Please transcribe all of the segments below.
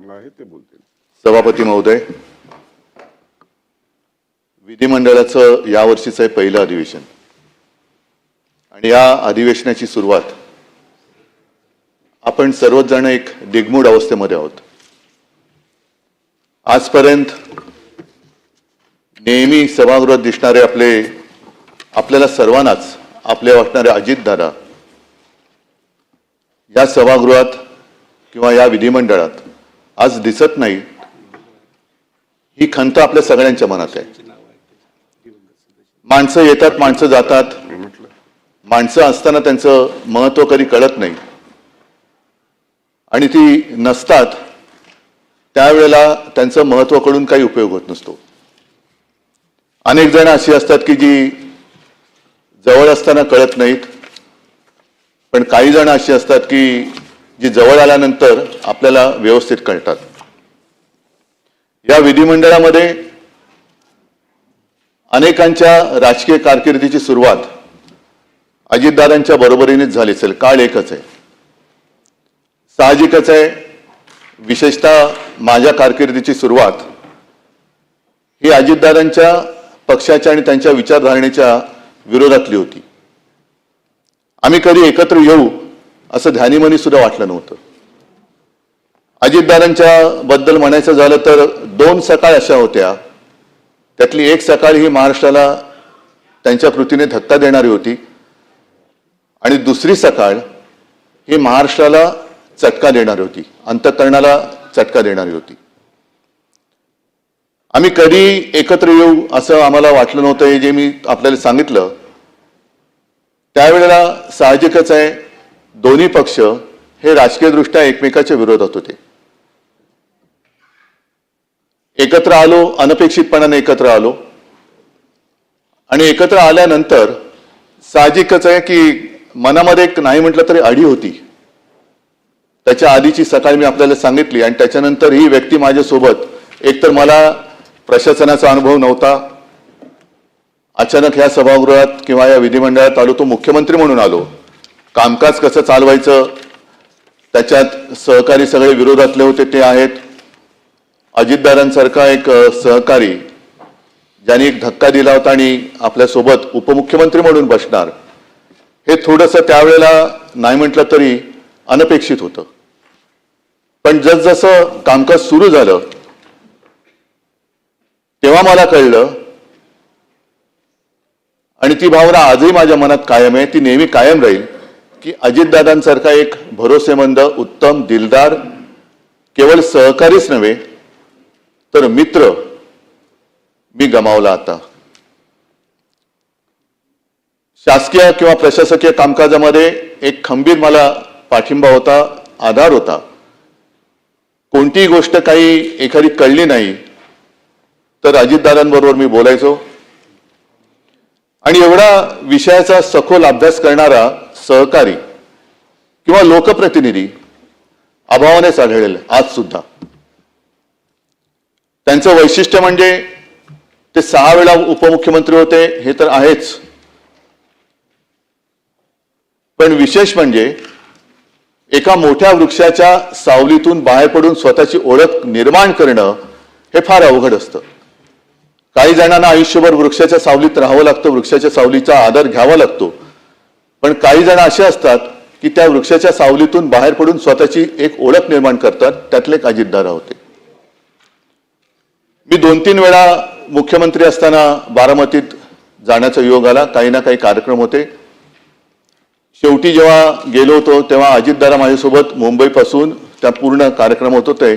चांगला आहे ते बोलतील. सभापती महोदय, विधिमंडळाचं यावर्षीचं हे पहिलं अधिवेशन आणि या अधिवेशनाची सुरुवात आपण सर्वच जण एक दिग्मूढ अवस्थेमध्ये आहोत. आजपर्यंत नेहमी सभागृहात दिसणारे आपल्याला सर्वांनाच आपले वाटणारे अजितदादा या सभागृहात किंवा या विधिमंडळात आज दिसत नाही, ही खंत आपल्या सगळ्यांच्या मनात आहे. माणसं येतात, माणसं जातात, माणसं असताना त्यांचं महत्व कधी कळत नाही आणि ती नसतात त्यावेळेला त्यांचं महत्व कळून काही उपयोग होत नसतो. अनेक जण अशी असतात की जी जवळ असताना कळत नाहीत, पण काही जण अशी असतात की जी जवळ आल्यानंतर आपल्याला व्यवस्थित कळतात. या विधिमंडळामध्ये अनेकांच्या राजकीय कारकिर्दीची सुरुवात अजितदादांच्या बरोबरीनेच झाली असेल. काळ एकच आहे, साहजिकच आहे. विशेषतः माझ्या कारकिर्दीची सुरुवात ही अजितदादांच्या पक्षाच्या आणि त्यांच्या विचारधारणेच्या विरोधातली होती. आम्ही कधी एकत्र येऊ असं ध्यानीमनी सुद्धा वाटलं नव्हतं. अजितदादांच्या बद्दल म्हणायचं झालं तर 2 सकाळ अशा होत्या, त्यातली एक सकाळ ही महाराष्ट्राला त्यांच्या कृतीने धक्का देणारी होती आणि दुसरी सकाळ ही महाराष्ट्राला चटका देणारी होती, अंतःकरणाला चटका देणारी होती. आम्ही कधी एकत्र येऊ असं आम्हाला वाटलं नव्हतं. हे जे मी आपल्याला सांगितलं त्यावेळेला साहजिकच आहे, दोन्ही पक्ष हे राजकीयदृष्ट्या एकमेकाच्या विरोधात होते. एकत्र आलो, अनपेक्षितपणाने एकत्र आलो आणि एकत्र आल्यानंतर साहजिकच आहे की मनामध्ये एक नाही म्हटलं तरी अडी होती. त्याच्या आधीची सकाळ मी आपल्याला सांगितली आणि त्याच्यानंतर ही व्यक्ती माझ्यासोबत, एकतर मला प्रशासनाचा अनुभव नव्हता, अचानक ह्या सभागृहात किंवा या विधिमंडळात आलो, तो मुख्यमंत्री म्हणून आलो. कामकाज कसं चालवायचं त्याच्यात सहकारी सगळे विरोधातले होते ते आहेत. अजितदादांसारखा एक सहकारी ज्यांनी एक धक्का दिला होता आणि आपल्यासोबत उपमुख्यमंत्री म्हणून बसणार, हे थोडंसं त्यावेळेला नाही म्हटलं तरी अनपेक्षित होतं. पण जसजसं कामकाज सुरू झालं तेव्हा मला कळलं आणि ती भावना आजही माझ्या मनात कायम आहे, ती नेहमी कायम राहील की अजितदादांसारखा एक भरोसेमंद, उत्तम, दिलदार केवळ सहकारीच नव्हे तर मित्र मी गमावला. आता शासकीय किंवा प्रशासकीय कामकाजामध्ये एक खंबीर मला पाठिंबा होता, आधार होता. कोणतीही गोष्ट काही एखादी कळली नाही तर अजितदादांबरोबर मी बोलायचो आणि एवढा विषयाचा सखोल अभ्यास करणारा सहकारी किंवा लोकप्रतिनिधी अभावानेच आढळेल आज सुद्धा. त्यांचं वैशिष्ट्य म्हणजे ते 6 वेळा उपमुख्यमंत्री होते हे तर आहेच, पण विशेष म्हणजे एका मोठ्या वृक्षाच्या सावलीतून बाहेर पडून स्वतःची ओळख निर्माण करणं हे फार अवघड असतं. काही जणांना आयुष्यभर वृक्षाच्या सावलीत राहावं लागतं, वृक्षाच्या सावलीचा आदर घ्यावा लागतो, पण काही जण असे असतात की त्या वृक्षाच्या सावलीतून बाहेर पडून स्वतःची एक ओळख निर्माण करतात. त्यातले एक अजितदादा होते. मी 2-3 वेळा मुख्यमंत्री असताना बारामतीत जाण्याचा योग आला. काही ना काही कार्यक्रम होते. शेवटी जेव्हा गेलो होतो तेव्हा अजितदादा माझ्यासोबत मुंबईपासून त्या पूर्ण कार्यक्रम होत होते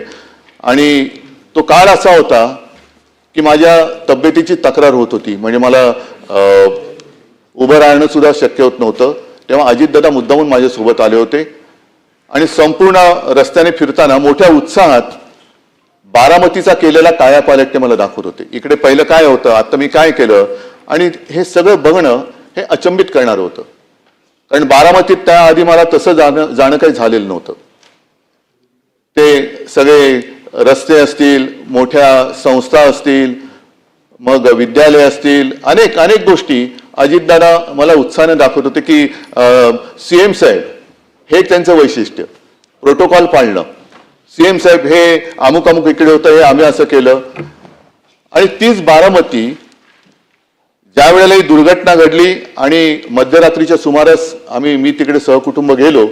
आणि तो काळ असा होता की माझ्या तब्येतीची तक्रार होत होती, म्हणजे मला उभं राहणं सुद्धा शक्य होत नव्हतं. तेव्हा अजितदादा मुद्दामून माझ्यासोबत आले होते आणि संपूर्ण रस्त्याने फिरताना मोठ्या उत्साहात बारामतीचा केलेला कायापालट ते मला दाखवत होते. इकडे पहिलं काय होतं, आता मी काय केलं, आणि हे सगळं बघणं हे अचंबित करणारं होतं. कारण बारामतीत त्याआधी मला तसं जाणं काही झालेलं नव्हतं. ते सगळे रस्ते असतील, मोठ्या संस्था असतील, मग विद्यालय असतील, अनेक अनेक गोष्टी अजितदादा मला उत्साहाने दाखवत होते की सीएम साहेब हे त्यांचं वैशिष्ट्य, प्रोटोकॉल पाळणं, सीएम साहेब हे अमुक अमुक इकडे होतं, हे आम्ही असं केलं. आणि तीच बारामती ज्या वेळेला ही दुर्घटना घडली आणि मध्यरात्रीच्या सुमारास मी तिकडे सहकुटुंब गेलो,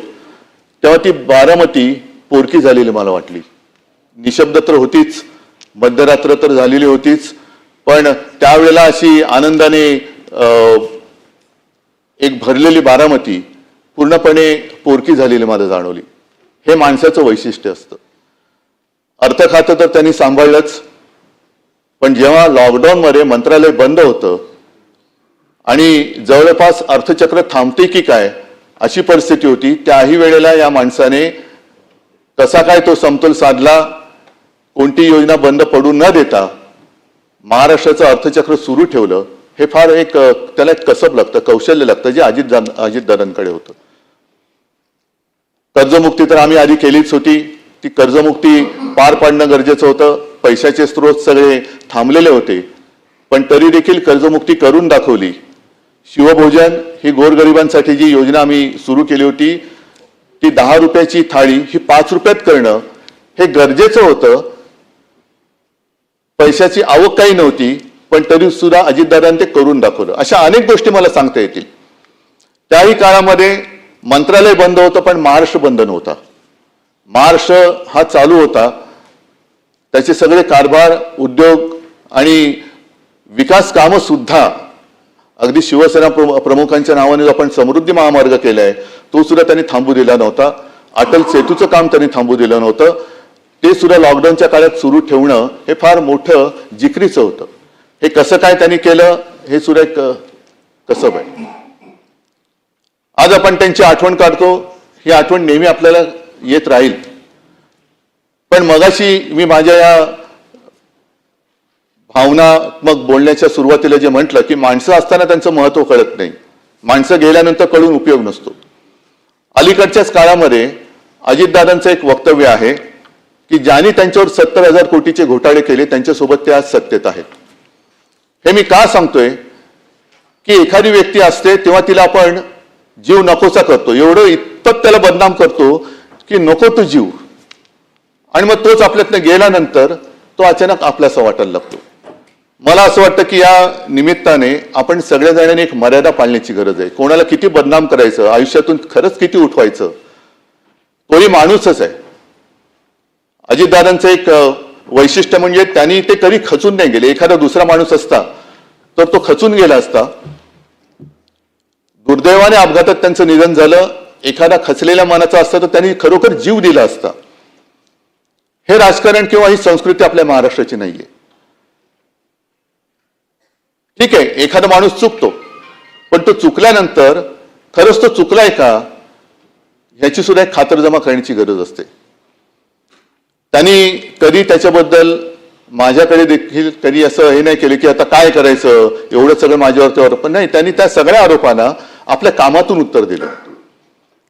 तेव्हा ती बारामती पोरकी झालेली मला वाटली. निशब्द तर होतीच, मध्यरात्र तर झालेली होतीच, पण त्यावेळेला अशी आनंदाने एक भरलेली बारामती पूर्णपणे पोरकी झालेली मला जाणवली. हे माणसाचं वैशिष्ट्य असतं. अर्थ खातं तर त्यांनी सांभाळलंच, पण जेव्हा लॉकडाऊनमध्ये मंत्रालय बंद होतं आणि जवळपास अर्थचक्र थांबते की काय अशी परिस्थिती होती, त्याही वेळेला या माणसाने कसा काय तो समतोल साधला, कोणती योजना बंद पडू न देता महाराष्ट्राचं अर्थचक्र सुरू ठेवलं. हे फार त्याला एक कसब लागतं, कौशल्य लागतं, जे अजितदादांकडे होतं. कर्जमुक्ती तर आम्ही आधी केलीच होती. ती कर्जमुक्ती पार पाडणं गरजेचं होतं. पैशाचे स्रोत सगळे थांबलेले होते, पण तरी देखील कर्जमुक्ती करून दाखवली. शिवभोजन ही गोरगरिबांसाठी जी योजना आम्ही सुरू केली होती, ती 10 रुपयाची थाळी ही 5 रुपयात करणं हे गरजेचं होतं. पैशाची आवक काही नव्हती, पण तरी सुद्धा अजितदादांनी ते करून दाखवलं. अशा अनेक गोष्टी मला सांगता येतील. त्याही काळामध्ये मंत्रालय बंद होतं, पण महाराष्ट्र बंद नव्हता. महाराष्ट्र हा चालू होता. त्याचे सगळे कारभार, उद्योग आणि विकास कामं सुद्धा, अगदी शिवसेना प्रमुखांच्या नावाने जो आपण समृद्धी महामार्ग केलाय तो सुद्धा त्यांनी थांबू दिला नव्हता. अटल सेतूचं काम त्यांनी थांबू दिलं नव्हतं. ते सुद्धा लॉकडाऊनच्या काळात सुरू ठेवणं हे फार मोठं जिकरीचं होतं. हे कसं काय त्यांनी केलं हे सुद्धा एक कसब आहे. आज आपण त्यांची आठवण काढतो, ही आठवण नेहमी आपल्याला येत राहील. पण मगाशी मी माझ्या या भावनात्मक बोलण्याच्या सुरुवातीला जे म्हटलं की माणसं असताना त्यांचं महत्व कळत नाही, माणसं गेल्यानंतर कळून उपयोग नसतो. अलीकडच्याच काळामध्ये अजितदादांचं एक वक्तव्य आहे की ज्यांनी त्यांच्यावर 70,000 कोटीचे घोटाळे केले त्यांच्यासोबत ते आज सत्तेत आहेत. हे मी का सांगतोय की एखादी व्यक्ती असते तेव्हा तिला आपण जीव नकोसा करतो, एवढं इतपत त्याला बदनाम करतो की नको तो जीव, आणि मग तोच आपल्यातनं गेल्यानंतर तो अचानक आपल्यासा वाटायला लागतो. मला असं वाटतं की या निमित्ताने आपण सगळ्या जणांनी एक मर्यादा पाळण्याची गरज आहे. कोणाला किती बदनाम करायचं, आयुष्यातून खरंच किती उठवायचं, तोही माणूसच आहे. अजितदादांचं एक वैशिष्ट्य म्हणजे त्यांनी ते कधी खचून नाही गेले. एखादा दुसरा माणूस असता तर तो खचून गेला असता. दुर्दैवाने अपघातात त्यांचं निधन झालं. एखादा खचलेल्या मनाचा असता तर त्यांनी खरोखर जीव दिला असता. हे राजकारण किंवा ही संस्कृती आपल्या महाराष्ट्राची नाहीये. ठीक आहे, एखादा माणूस चुकतो, पण तो चुकल्यानंतर खरंच तो चुकलाय का ह्याची सुद्धा एक खातरजमा करण्याची गरज असते. त्यांनी कधी त्याच्याबद्दल माझ्याकडे देखील कधी असं हे नाही केलं की आता काय करायचं, एवढं सगळं माझ्यावरती, पण नाही, त्यांनी त्या सगळ्या आरोपांना आपल्या कामातून उत्तर दिलं.